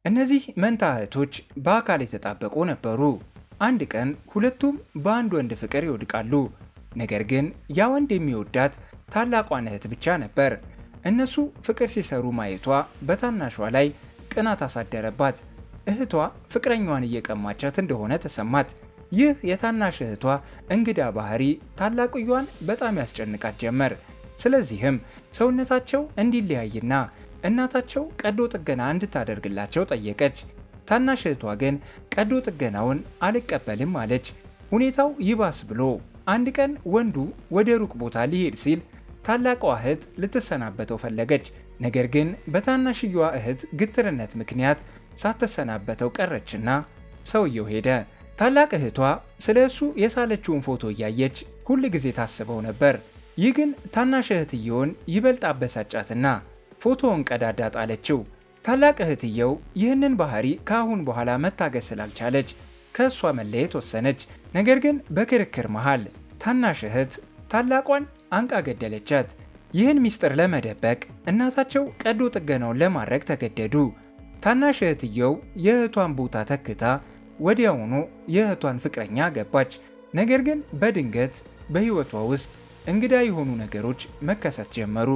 እነዚህ መንታ እህቶች በአካል የተጣበቁ ነበሩ። አንድ ቀን ሁለቱም በአንድ ወንድ ፍቅር ይወድቃሉ። ነገር ግን ያ ወንድ የሚወዳት ታላቋን እህት ብቻ ነበር። እነሱ ፍቅር ሲሰሩ ማየቷ በታናሿ ላይ ቅናት አሳደረባት። እህቷ ፍቅረኛዋን እየቀማቻት እንደሆነ ተሰማት። ይህ የታናሽ እህቷ እንግዳ ባህሪ ታላቅየዋን በጣም ያስጨንቃት ጀመር። ስለዚህም ሰውነታቸው እንዲለያይና እናታቸው ቀዶ ጥገና እንድታደርግላቸው ጠየቀች። ታናሽ እህቷ ግን ቀዶ ጥገናውን አልቀበልም አለች። ሁኔታው ይባስ ብሎ አንድ ቀን ወንዱ ወደ ሩቅ ቦታ ሊሄድ ሲል ታላቋ እህት ልትሰናበተው ፈለገች። ነገር ግን በታናሽየዋ እህት ግትርነት ምክንያት ሳትሰናበተው ቀረችና ሰውየው ሄደ። ታላቅ እህቷ ስለ እሱ የሳለችውን ፎቶ እያየች ሁል ጊዜ ታስበው ነበር። ይህ ግን ታናሽ እህትየውን ይበልጥ አበሳጫትና ፎቶውን ቀዳዳ ጣለችው። ታላቅ እህትየው ይህንን ባህሪ ከአሁን በኋላ መታገስ ስላልቻለች ከእሷ መለየት ወሰነች። ነገር ግን በክርክር መሃል ታናሽ እህት ታላቋን አንቃ ገደለቻት። ይህን ምስጢር ለመደበቅ እናታቸው ቀዶ ጥገናውን ለማድረግ ተገደዱ። ታናሽ እህትየው የእህቷን ቦታ ተክታ ወዲያውኑ የእህቷን ፍቅረኛ ገባች። ነገር ግን በድንገት በሕይወቷ ውስጥ እንግዳ የሆኑ ነገሮች መከሰት ጀመሩ።